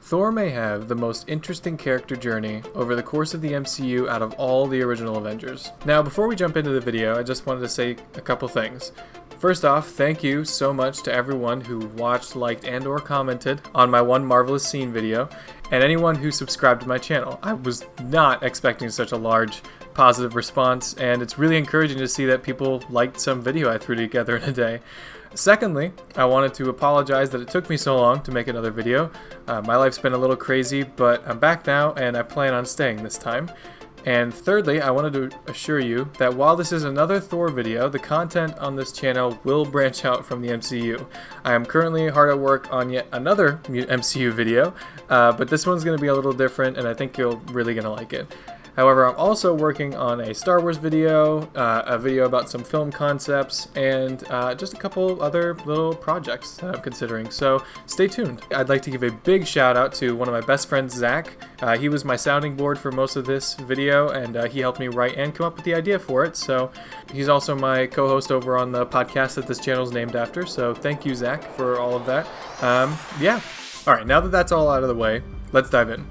Thor may have the most interesting character journey over the course of the MCU out of all the original Avengers. Now, before we jump into the video, I just wanted to say a couple things. First off, thank you so much to everyone who watched, liked, and/or commented on my One Marvelous Scene video, and anyone who subscribed to my channel. I was not expecting such a large positive response, and it's really encouraging to see that people liked some video I threw together in a day. Secondly, I wanted to apologize that it took me so long to make another video. My life's been a little crazy, but I'm back now and I plan on staying this time. And thirdly, I wanted to assure you that while this is another Thor video, the content on this channel will branch out from the MCU. I am currently hard at work on yet another MCU video, but this one's going to be a little different and I think you're really going to like it. However, I'm also working on a Star Wars video, a video about some film concepts, and just a couple other little projects that I'm considering, so stay tuned. I'd like to give a big shout out to one of my best friends, Zach. He was my sounding board for most of this video, and he helped me write and come up with the idea for it, so he's also my co-host over on the podcast that this channel is named after, so thank you, Zach, for all of that. Yeah. Alright, now that that's all out of the way, let's dive in.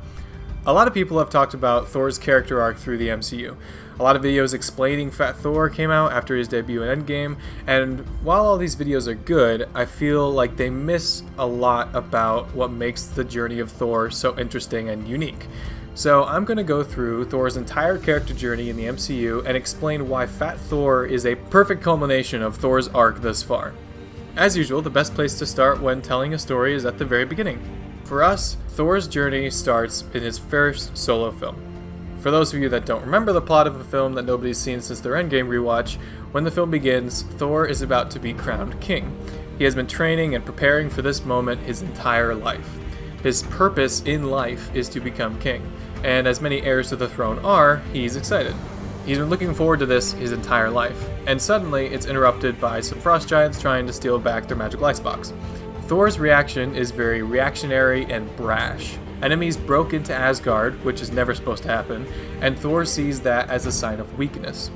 A lot of people have talked about Thor's character arc through the MCU. A lot of videos explaining Fat Thor came out after his debut in Endgame, and while all these videos are good, I feel like they miss a lot about what makes the Journey of Thor so interesting and unique. So I'm going to go through Thor's entire character journey in the MCU and explain why Fat Thor is a perfect culmination of Thor's arc thus far. As usual, the best place to start when telling a story is at the very beginning. For us, Thor's journey starts in his first solo film. For those of you that don't remember the plot of a film that nobody's seen since their Endgame rewatch, when the film begins, Thor is about to be crowned king. He has been training and preparing for this moment his entire life. His purpose in life is to become king, and as many heirs to the throne are, he's excited. He's been looking forward to this his entire life, and suddenly it's interrupted by some frost giants trying to steal back their magical icebox. Thor's reaction is very reactionary and brash. Enemies broke into Asgard, which is never supposed to happen, and Thor sees that as a sign of weakness.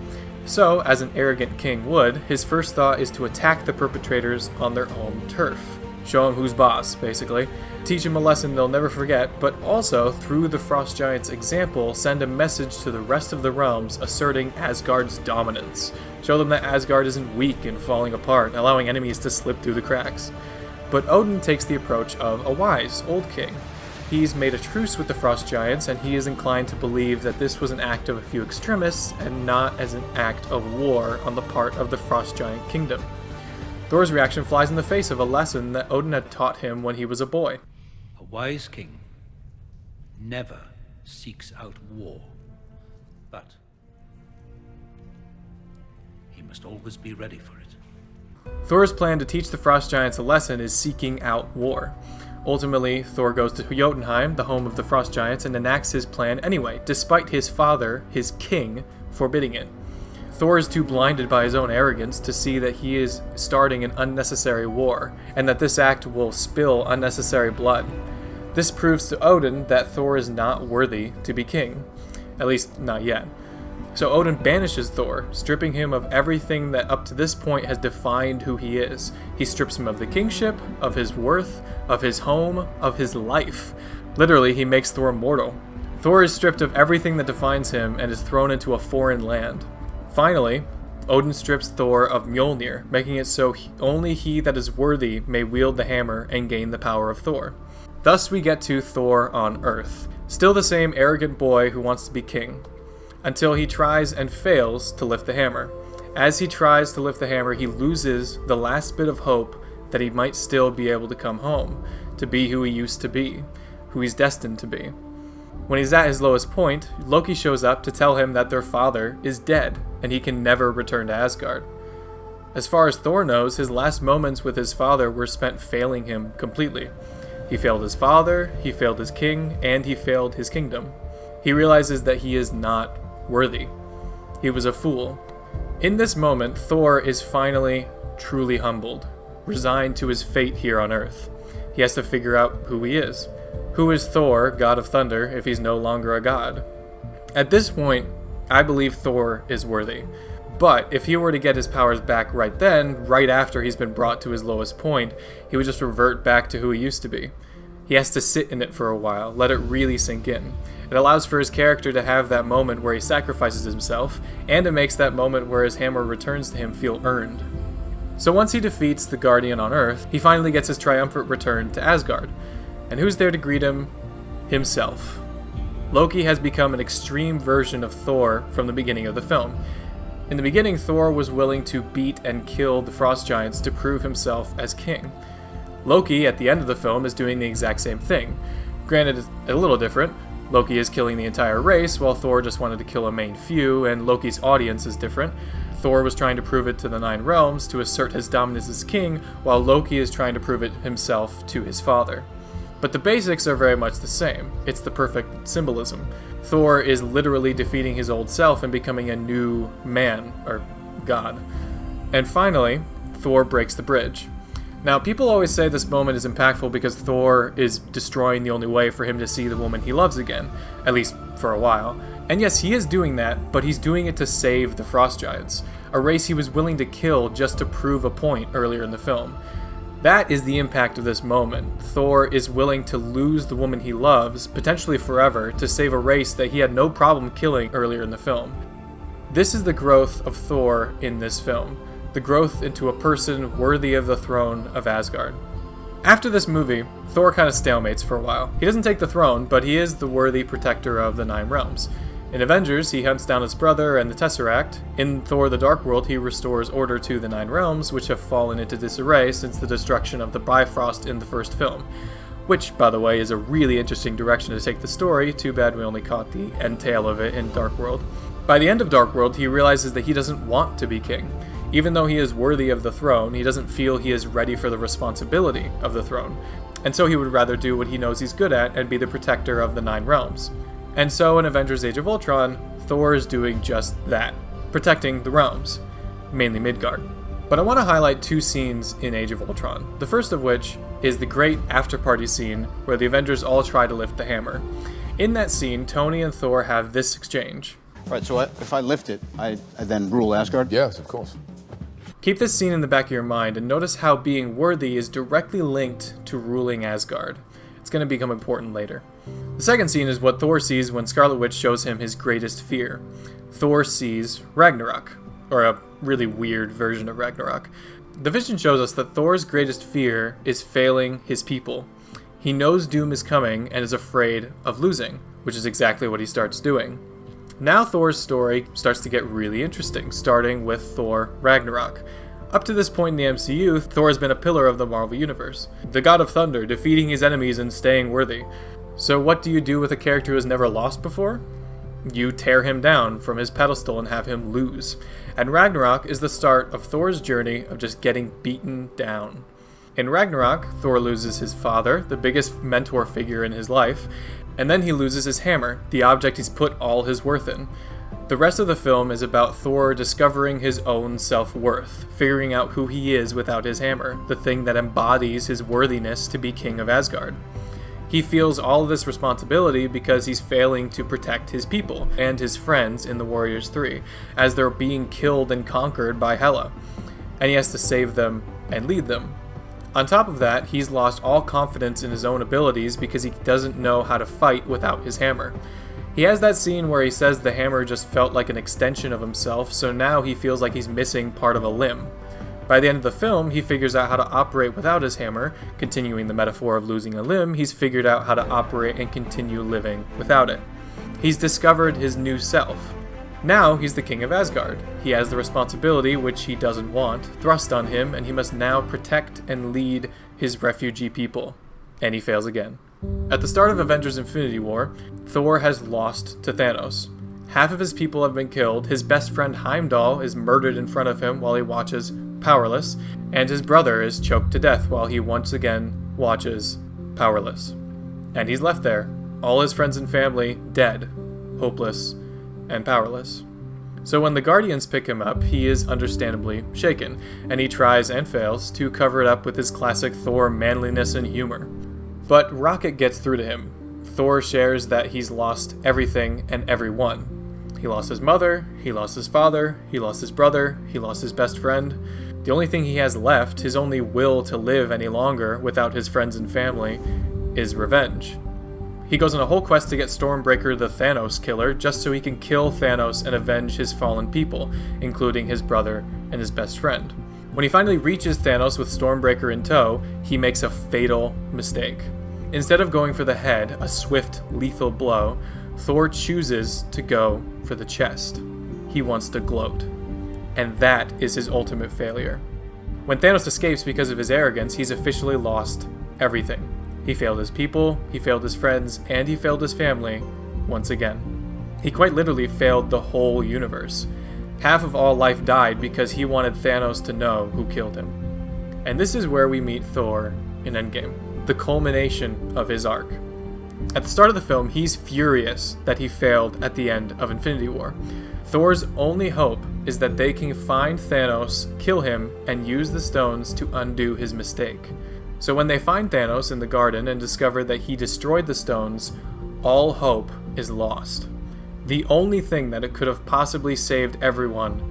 So, as an arrogant king would, his first thought is to attack the perpetrators on their own turf. Show them who's boss, basically. Teach them a lesson they'll never forget, but also, through the Frost Giants' example, send a message to the rest of the realms asserting Asgard's dominance. Show them that Asgard isn't weak and falling apart, allowing enemies to slip through the cracks. But Odin takes the approach of a wise, old king. He's made a truce with the Frost Giants, and he is inclined to believe that this was an act of a few extremists, and not as an act of war on the part of the Frost Giant kingdom. Thor's reaction flies in the face of a lesson that Odin had taught him when he was a boy. A wise king never seeks out war, but he must always be ready for it. Thor's plan to teach the Frost Giants a lesson is seeking out war. Ultimately, Thor goes to Jotunheim, the home of the Frost Giants, and enacts his plan anyway, despite his father, his king, forbidding it. Thor is too blinded by his own arrogance to see that he is starting an unnecessary war, and that this act will spill unnecessary blood. This proves to Odin that Thor is not worthy to be king. At least, not yet. So Odin banishes Thor, stripping him of everything that up to this point has defined who he is. He strips him of the kingship, of his worth, of his home, of his life. Literally, he makes Thor mortal. Thor is stripped of everything that defines him and is thrown into a foreign land. Finally, Odin strips Thor of Mjolnir, making it so only he that is worthy may wield the hammer and gain the power of Thor. Thus we get to Thor on Earth, still the same arrogant boy who wants to be king. Until he tries and fails to lift the hammer. As he tries to lift the hammer, he loses the last bit of hope that he might still be able to come home, to be who he used to be, who he's destined to be. When he's at his lowest point, Loki shows up to tell him that their father is dead, and he can never return to Asgard. As far as Thor knows, his last moments with his father were spent failing him completely. He failed his father, he failed his king, and he failed his kingdom. He realizes that he is not worthy. He was a fool. In this moment, Thor is finally truly humbled, resigned to his fate here on Earth. He has to figure out who he is. Who is Thor, god of thunder, if he's no longer a god? At this point, I believe Thor is worthy. But if he were to get his powers back right then, right after he's been brought to his lowest point, he would just revert back to who he used to be. He has to sit in it for a while, let it really sink in. It allows for his character to have that moment where he sacrifices himself, and it makes that moment where his hammer returns to him feel earned. So once he defeats the Guardian on Earth, he finally gets his triumphant return to Asgard. And who's there to greet him? Himself. Loki has become an extreme version of Thor from the beginning of the film. In the beginning, Thor was willing to beat and kill the frost giants to prove himself as king. Loki, at the end of the film, is doing the exact same thing. Granted, it's a little different. Loki is killing the entire race, while Thor just wanted to kill a main few, and Loki's audience is different. Thor was trying to prove it to the Nine Realms to assert his dominance as king, while Loki is trying to prove it himself to his father. But the basics are very much the same. It's the perfect symbolism. Thor is literally defeating his old self and becoming a new man, or god. And finally, Thor breaks the bridge. Now, people always say this moment is impactful because Thor is destroying the only way for him to see the woman he loves again, at least for a while. And yes, he is doing that, but he's doing it to save the Frost Giants, a race he was willing to kill just to prove a point earlier in the film. That is the impact of this moment. Thor is willing to lose the woman he loves, potentially forever, to save a race that he had no problem killing earlier in the film. This is the growth of Thor in this film. The growth into a person worthy of the throne of Asgard. After this movie, Thor kind of stalemates for a while. He doesn't take the throne, but he is the worthy protector of the Nine Realms. In Avengers, he hunts down his brother and the Tesseract. In Thor the Dark World, he restores order to the Nine Realms, which have fallen into disarray since the destruction of the Bifrost in the first film. Which, by the way, is a really interesting direction to take the story. Too bad we only caught the end tail of it in Dark World. By the end of Dark World, he realizes that he doesn't want to be king. Even though he is worthy of the throne, he doesn't feel he is ready for the responsibility of the throne. And so he would rather do what he knows he's good at and be the protector of the Nine Realms. And so in Avengers Age of Ultron, Thor is doing just that, protecting the realms, mainly Midgard. But I want to highlight two scenes in Age of Ultron, the first of which is the great after-party scene where the Avengers all try to lift the hammer. In that scene, Tony and Thor have this exchange. Right, so if I lift it, I then rule Asgard? Yes, of course. Keep this scene in the back of your mind and notice how being worthy is directly linked to ruling Asgard. It's going to become important later. The second scene is what Thor sees when Scarlet Witch shows him his greatest fear. Thor sees Ragnarok, or a really weird version of Ragnarok. The vision shows us that Thor's greatest fear is failing his people. He knows doom is coming and is afraid of losing, which is exactly what he starts doing. Now Thor's story starts to get really interesting, starting with Thor Ragnarok. Up to this point in the MCU, Thor has been a pillar of the Marvel Universe, the god of thunder, defeating his enemies and staying worthy. So what do you do with a character who has never lost before? You tear him down from his pedestal and have him lose. And Ragnarok is the start of Thor's journey of just getting beaten down. In Ragnarok, Thor loses his father, the biggest mentor figure in his life, and then he loses his hammer, the object he's put all his worth in. The rest of the film is about Thor discovering his own self-worth, figuring out who he is without his hammer, the thing that embodies his worthiness to be king of Asgard. He feels all of this responsibility because he's failing to protect his people and his friends in the Warriors 3, as they're being killed and conquered by Hela, and he has to save them and lead them. On top of that, he's lost all confidence in his own abilities because he doesn't know how to fight without his hammer. He has that scene where he says the hammer just felt like an extension of himself, so now he feels like he's missing part of a limb. By the end of the film, he figures out how to operate without his hammer. Continuing the metaphor of losing a limb, he's figured out how to operate and continue living without it. He's discovered his new self. Now he's the king of Asgard. He has the responsibility, which he doesn't want, thrust on him, and he must now protect and lead his refugee people. And he fails again. At the start of Avengers Infinity War, Thor has lost to Thanos. Half of his people have been killed, his best friend Heimdall is murdered in front of him while he watches powerless, and his brother is choked to death while he once again watches powerless. And he's left there, all his friends and family dead, hopeless, and powerless. So when the Guardians pick him up, he is understandably shaken, and he tries and fails to cover it up with his classic Thor manliness and humor. But Rocket gets through to him. Thor shares that he's lost everything and everyone. He lost his mother, he lost his father, he lost his brother, he lost his best friend. The only thing he has left, his only will to live any longer without his friends and family, is revenge. He goes on a whole quest to get Stormbreaker the Thanos killer just so he can kill Thanos and avenge his fallen people, including his brother and his best friend. When he finally reaches Thanos with Stormbreaker in tow, he makes a fatal mistake. Instead of going for the head, a swift, lethal blow, Thor chooses to go for the chest. He wants to gloat. And that is his ultimate failure. When Thanos escapes because of his arrogance, he's officially lost everything. He failed his people, he failed his friends, and he failed his family once again. He quite literally failed the whole universe. Half of all life died because he wanted Thanos to know who killed him. And this is where we meet Thor in Endgame, the culmination of his arc. At the start of the film, he's furious that he failed at the end of Infinity War. Thor's only hope is that they can find Thanos, kill him, and use the stones to undo his mistake. So when they find Thanos in the garden and discover that he destroyed the stones, all hope is lost. The only thing that it could have possibly saved everyone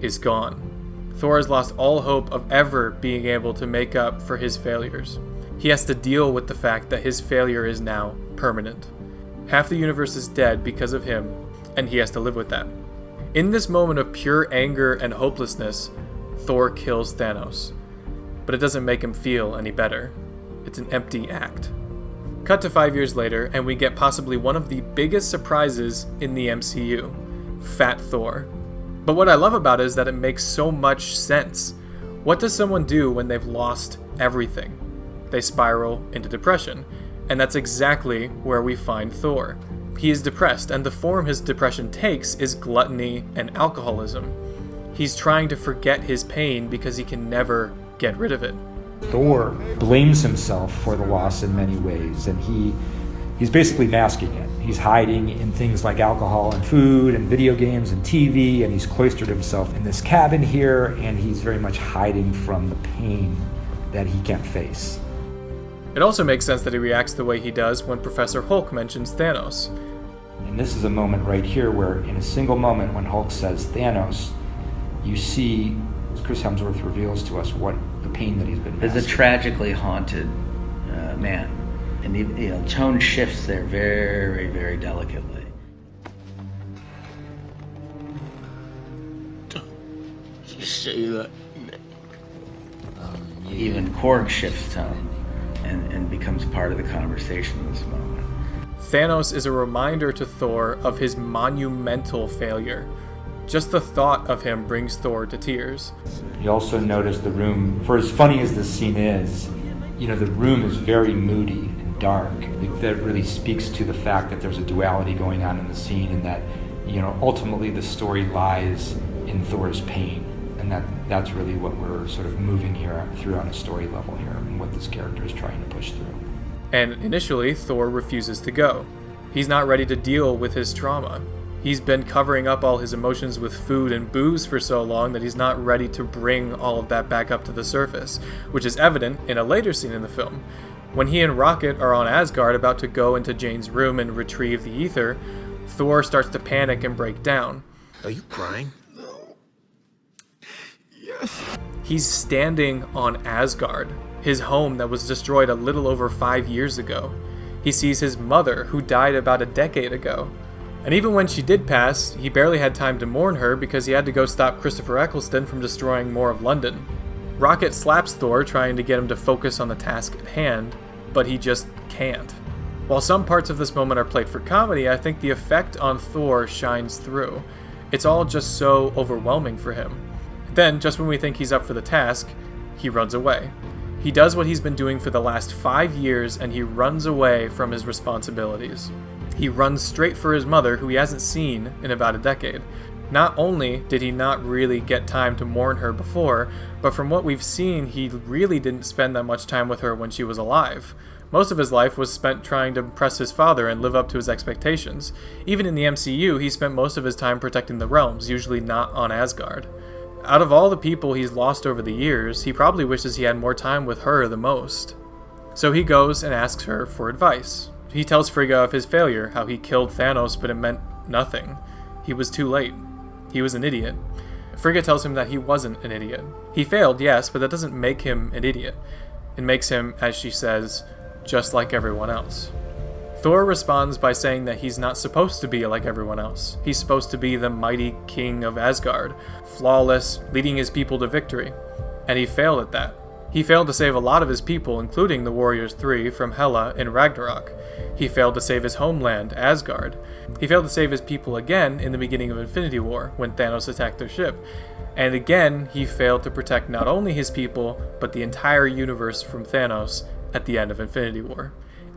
is gone. Thor has lost all hope of ever being able to make up for his failures. He has to deal with the fact that his failure is now permanent. Half the universe is dead because of him, and he has to live with that. In this moment of pure anger and hopelessness, Thor kills Thanos. But it doesn't make him feel any better. It's an empty act. Cut to 5 years later, and we get possibly one of the biggest surprises in the MCU, Fat Thor. But what I love about it is that it makes so much sense. What does someone do when they've lost everything? They spiral into depression, and that's exactly where we find Thor. He is depressed, and the form his depression takes is gluttony and alcoholism. He's trying to forget his pain because he can never get rid of it. Thor blames himself for the loss in many ways, and he's basically masking it. He's hiding in things like alcohol and food and video games and TV, and he's cloistered himself in this cabin here, and he's very much hiding from the pain that he can't face. It also makes sense that he reacts the way he does when Professor Hulk mentions Thanos. And this is a moment right here where, in a single moment, when Hulk says Thanos, you see Chris Hemsworth reveals to us what the pain that he's been masking. There's a tragically haunted man, and the tone shifts there very, very delicately. Don't you say that. Even Korg shifts tone and becomes part of the conversation in this moment. Thanos is a reminder to Thor of his monumental failure. Just the thought of him brings Thor to tears. You also notice the room, for as funny as this scene is, the room is very moody and dark. That really speaks to the fact that there's a duality going on in the scene, and that, ultimately the story lies in Thor's pain. And that's really what we're sort of moving here through on a story level here, and what this character is trying to push through. And initially, Thor refuses to go. He's not ready to deal with his trauma. He's been covering up all his emotions with food and booze for so long that he's not ready to bring all of that back up to the surface, which is evident in a later scene in the film. When he and Rocket are on Asgard about to go into Jane's room and retrieve the ether, Thor starts to panic and break down. Are you crying? He's standing on Asgard, his home that was destroyed a little over 5 years ago. He sees his mother, who died about a decade ago. And even when she did pass, he barely had time to mourn her because he had to go stop Christopher Eccleston from destroying more of London. Rocket slaps Thor, trying to get him to focus on the task at hand, but he just can't. While some parts of this moment are played for comedy, I think the effect on Thor shines through. It's all just so overwhelming for him. Then, just when we think he's up for the task, he runs away. He does what he's been doing for the last 5 years, and he runs away from his responsibilities. He runs straight for his mother, who he hasn't seen in about a decade. Not only did he not really get time to mourn her before, but from what we've seen, he really didn't spend that much time with her when she was alive. Most of his life was spent trying to impress his father and live up to his expectations. Even in the MCU, he spent most of his time protecting the realms, usually not on Asgard. Out of all the people he's lost over the years, he probably wishes he had more time with her the most. So he goes and asks her for advice. He tells Frigga of his failure, how he killed Thanos but it meant nothing. He was too late. He was an idiot. Frigga tells him that he wasn't an idiot. He failed, yes, but that doesn't make him an idiot. It makes him, as she says, just like everyone else. Thor responds by saying that he's not supposed to be like everyone else. He's supposed to be the mighty king of Asgard, flawless, leading his people to victory. And he failed at that. He failed to save a lot of his people, including the Warriors 3 from Hela in Ragnarok. He failed to save his homeland, Asgard. He failed to save his people again in the beginning of Infinity War, when Thanos attacked their ship. And again, he failed to protect not only his people, but the entire universe from Thanos at the end of Infinity War.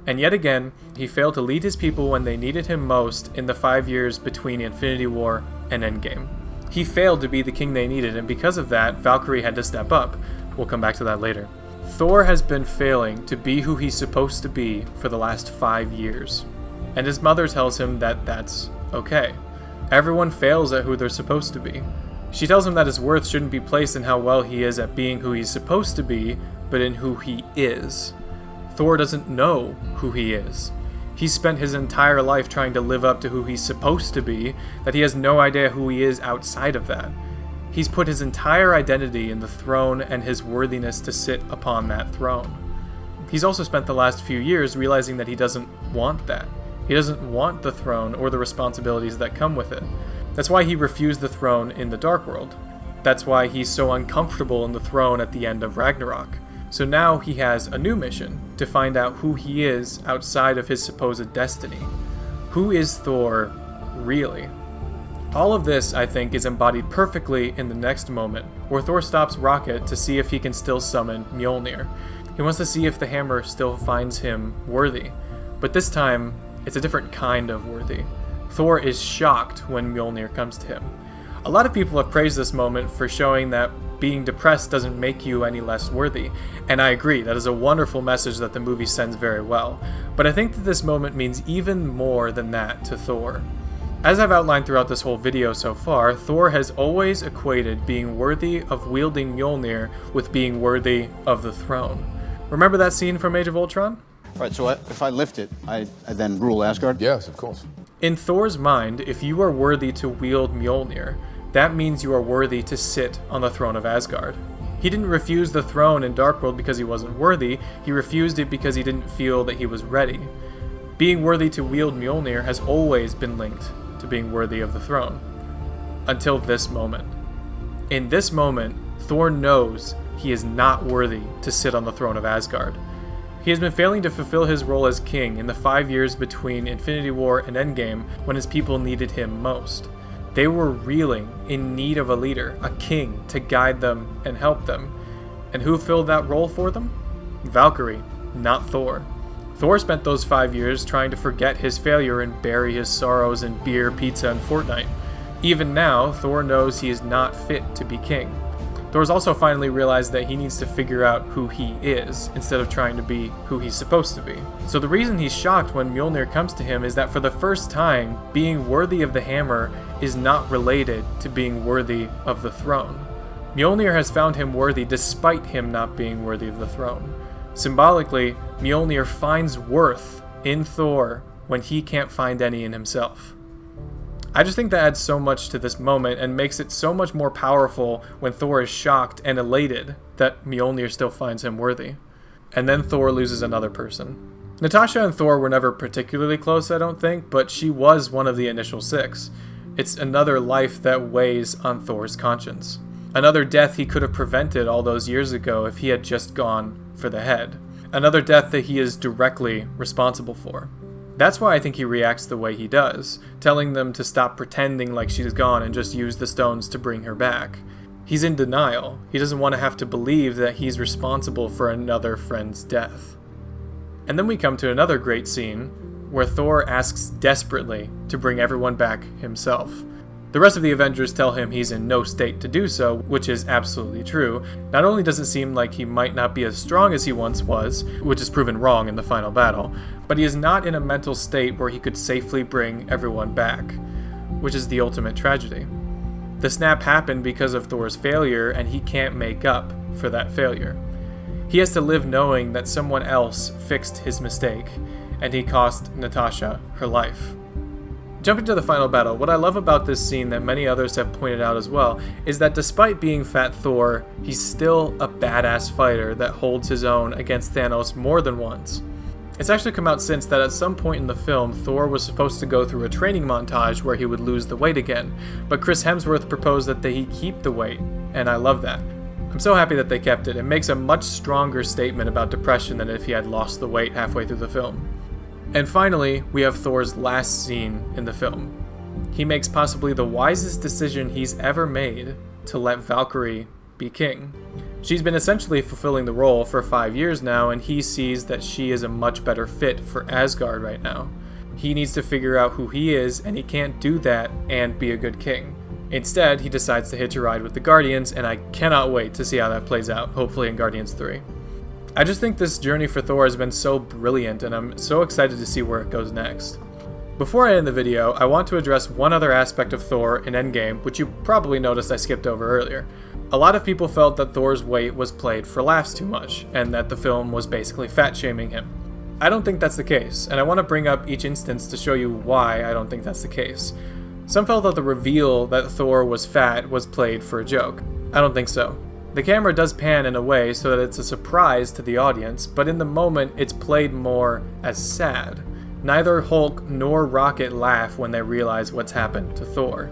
And yet again, he failed to lead his people when they needed him most in the 5 years between Infinity War and Endgame. He failed to be the king they needed, and because of that, Valkyrie had to step up. We'll come back to that later. Thor has been failing to be who he's supposed to be for the last 5 years. And his mother tells him that that's okay. Everyone fails at who they're supposed to be. She tells him that his worth shouldn't be placed in how well he is at being who he's supposed to be, but in who he is. Thor doesn't know who he is. He's spent his entire life trying to live up to who he's supposed to be, that he has no idea who he is outside of that. He's put his entire identity in the throne and his worthiness to sit upon that throne. He's also spent the last few years realizing that he doesn't want that. He doesn't want the throne or the responsibilities that come with it. That's why he refused the throne in the Dark World. That's why he's so uncomfortable in the throne at the end of Ragnarok. So now he has a new mission, to find out who he is outside of his supposed destiny. Who is Thor, really? All of this, I think, is embodied perfectly in the next moment, where Thor stops Rocket to see if he can still summon Mjolnir. He wants to see if the hammer still finds him worthy. But this time, it's a different kind of worthy. Thor is shocked when Mjolnir comes to him. A lot of people have praised this moment for showing that being depressed doesn't make you any less worthy, and I agree, that is a wonderful message that the movie sends very well. But I think that this moment means even more than that to Thor. As I've outlined throughout this whole video so far, Thor has always equated being worthy of wielding Mjolnir with being worthy of the throne. Remember that scene from Age of Ultron? Right, so if I lift it, I then rule Asgard? Yes, of course. In Thor's mind, if you are worthy to wield Mjolnir, that means you are worthy to sit on the throne of Asgard. He didn't refuse the throne in Darkworld because he wasn't worthy, he refused it because he didn't feel that he was ready. Being worthy to wield Mjolnir has always been linked to being worthy of the throne. Until this moment. In this moment, Thor knows he is not worthy to sit on the throne of Asgard. He has been failing to fulfill his role as king in the 5 years between Infinity War and Endgame when his people needed him most. They were reeling, in need of a leader, a king, to guide them and help them. And who filled that role for them? Valkyrie, not Thor. Thor spent those 5 years trying to forget his failure and bury his sorrows in beer, pizza, and Fortnite. Even now, Thor knows he is not fit to be king. Thor's also finally realized that he needs to figure out who he is, instead of trying to be who he's supposed to be. So the reason he's shocked when Mjolnir comes to him is that for the first time, being worthy of the hammer is not related to being worthy of the throne. Mjolnir has found him worthy despite him not being worthy of the throne. Symbolically, Mjolnir finds worth in Thor when he can't find any in himself. I just think that adds so much to this moment and makes it so much more powerful when Thor is shocked and elated that Mjolnir still finds him worthy. And then Thor loses another person. Natasha and Thor were never particularly close, I don't think, but she was one of the initial 6. It's another life that weighs on Thor's conscience. Another death he could have prevented all those years ago if he had just gone for the head. Another death that he is directly responsible for. That's why I think he reacts the way he does, telling them to stop pretending like she's gone and just use the stones to bring her back. He's in denial. He doesn't want to have to believe that he's responsible for another friend's death. And then we come to another great scene where Thor asks desperately to bring everyone back himself. The rest of the Avengers tell him he's in no state to do so, which is absolutely true. Not only does it seem like he might not be as strong as he once was, which is proven wrong in the final battle, but he is not in a mental state where he could safely bring everyone back, which is the ultimate tragedy. The snap happened because of Thor's failure, and he can't make up for that failure. He has to live knowing that someone else fixed his mistake, and he cost Natasha her life. Jumping to the final battle, what I love about this scene that many others have pointed out as well is that despite being Fat Thor, he's still a badass fighter that holds his own against Thanos more than once. It's actually come out since that at some point in the film, Thor was supposed to go through a training montage where he would lose the weight again, but Chris Hemsworth proposed that he keep the weight, and I love that. I'm so happy that they kept it. It makes a much stronger statement about depression than if he had lost the weight halfway through the film. And finally, we have Thor's last scene in the film. He makes possibly the wisest decision he's ever made to let Valkyrie be king. She's been essentially fulfilling the role for 5 years now, and he sees that she is a much better fit for Asgard right now. He needs to figure out who he is, and he can't do that and be a good king. Instead, he decides to hitch a ride with the Guardians, and I cannot wait to see how that plays out, hopefully in Guardians 3. I just think this journey for Thor has been so brilliant, and I'm so excited to see where it goes next. Before I end the video, I want to address one other aspect of Thor in Endgame, which you probably noticed I skipped over earlier. A lot of people felt that Thor's weight was played for laughs too much, and that the film was basically fat-shaming him. I don't think that's the case, and I want to bring up each instance to show you why I don't think that's the case. Some felt that the reveal that Thor was fat was played for a joke. I don't think so. The camera does pan in a way so that it's a surprise to the audience, but in the moment it's played more as sad. Neither Hulk nor Rocket laugh when they realize what's happened to Thor.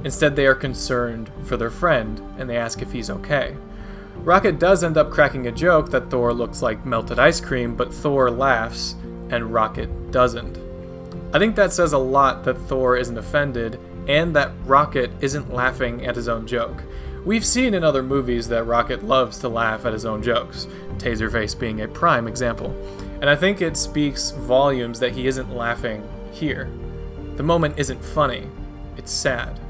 Instead, they are concerned for their friend, and they ask if he's okay. Rocket does end up cracking a joke that Thor looks like melted ice cream, but Thor laughs, and Rocket doesn't. I think that says a lot that Thor isn't offended, and that Rocket isn't laughing at his own joke. We've seen in other movies that Rocket loves to laugh at his own jokes, Taserface being a prime example, and I think it speaks volumes that he isn't laughing here. The moment isn't funny, it's sad.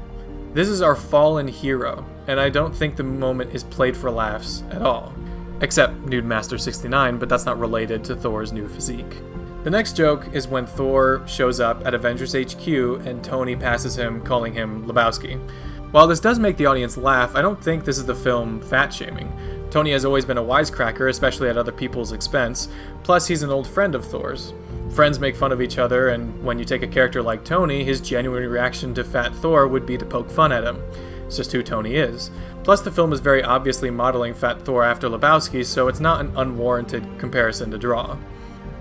This is our fallen hero, and I don't think the moment is played for laughs at all. Except Nude Master 69, but that's not related to Thor's new physique. The next joke is when Thor shows up at Avengers HQ and Tony passes him, calling him Lebowski. While this does make the audience laugh, I don't think this is the film fat-shaming. Tony has always been a wisecracker, especially at other people's expense, plus he's an old friend of Thor's. Friends make fun of each other, and when you take a character like Tony, his genuine reaction to Fat Thor would be to poke fun at him. It's just who Tony is. Plus the film is very obviously modeling Fat Thor after Lebowski, so it's not an unwarranted comparison to draw.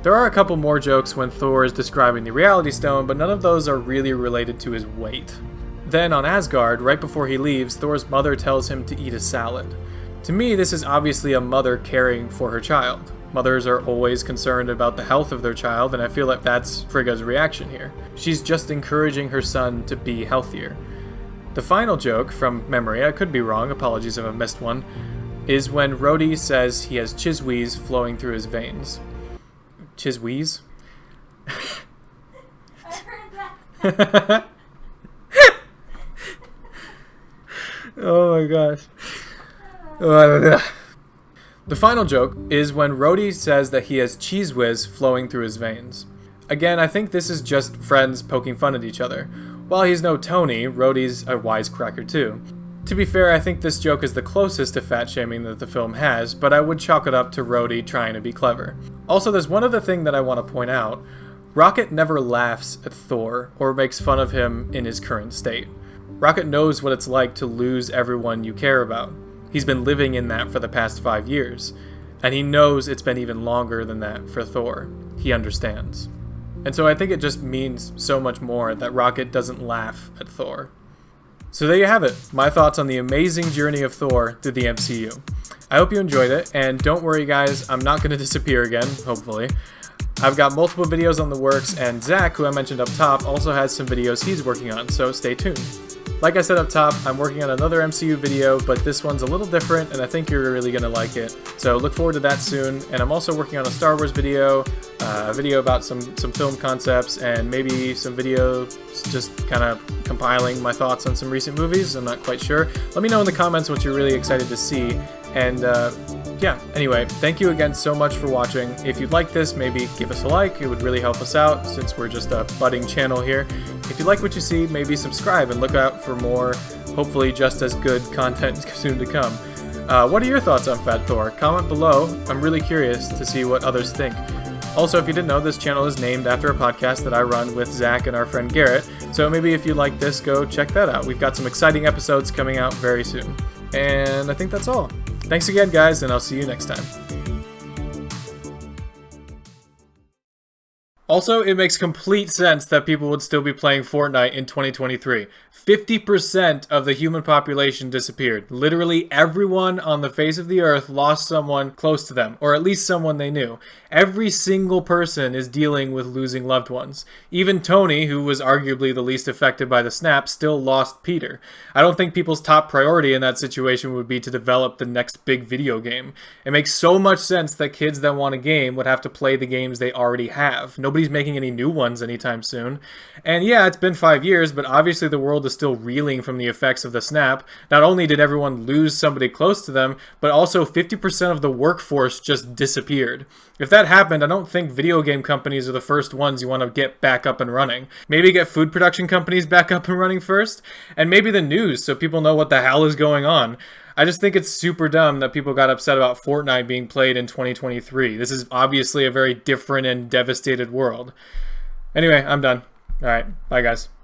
There are a couple more jokes when Thor is describing the Reality Stone, but none of those are really related to his weight. Then on Asgard, right before he leaves, Thor's mother tells him to eat a salad. To me, this is obviously a mother caring for her child. Mothers are always concerned about the health of their child, and I feel like that's Frigga's reaction here. She's just encouraging her son to be healthier. The final joke, from memory, I could be wrong, apologies if I missed one, is when Rhodey says he has chiswees flowing through his veins. Chiswees? I heard that. Oh my gosh. The final joke is when Rhodey says that he has cheese whiz flowing through his veins. Again, I think this is just friends poking fun at each other. While he's no Tony, Rhodey's a wisecracker too. To be fair, I think this joke is the closest to fat-shaming that the film has, but I would chalk it up to Rhodey trying to be clever. Also, there's one other thing that I want to point out. Rocket never laughs at Thor or makes fun of him in his current state. Rocket knows what it's like to lose everyone you care about. He's been living in that for the past 5 years, and he knows it's been even longer than that for Thor. He understands. And so I think it just means so much more that Rocket doesn't laugh at Thor. So there you have it, my thoughts on the amazing journey of Thor through the MCU. I hope you enjoyed it, and don't worry guys, I'm not going to disappear again, hopefully. I've got multiple videos on the works, and Zach, who I mentioned up top, also has some videos he's working on, so stay tuned. Like I said up top, I'm working on another MCU video, but this one's a little different, and I think you're really going to like it. So look forward to that soon, and I'm also working on a Star Wars video, a video about some film concepts, and maybe some videos just kind of compiling my thoughts on some recent movies. I'm not quite sure. Let me know in the comments what you're really excited to see, and yeah, anyway, thank you again so much for watching. If you'd like this, maybe give us a like. It would really help us out since we're just a budding channel here. If you like what you see, maybe subscribe and look out for more, hopefully just as good content soon to come. What are your thoughts on Fat Thor? Comment below. I'm really curious to see what others think. Also, if you didn't know, this channel is named after a podcast that I run with Zach and our friend Garrett, so maybe if you like this, go check that out. We've got some exciting episodes coming out very soon. And I think that's all. Thanks again, guys, and I'll see you next time. Also, it makes complete sense that people would still be playing Fortnite in 2023. 50% of the human population disappeared. Literally everyone on the face of the earth lost someone close to them, or at least someone they knew. Every single person is dealing with losing loved ones. Even Tony, who was arguably the least affected by the snap, still lost Peter. I don't think people's top priority in that situation would be to develop the next big video game. It makes so much sense that kids that want a game would have to play the games they already have. Nobody's making any new ones anytime soon. And yeah, it's been 5 years, but obviously the world is still reeling from the effects of the snap. Not only did everyone lose somebody close to them, but also 50% of the workforce just disappeared. If that happened, I don't think video game companies are the first ones you want to get back up and running. Maybe get food production companies back up and running first, and maybe the news so people know what the hell is going on. I just think it's super dumb that people got upset about Fortnite being played in 2023. This is obviously a very different and devastated world. Anyway, I'm done. Alright, bye guys.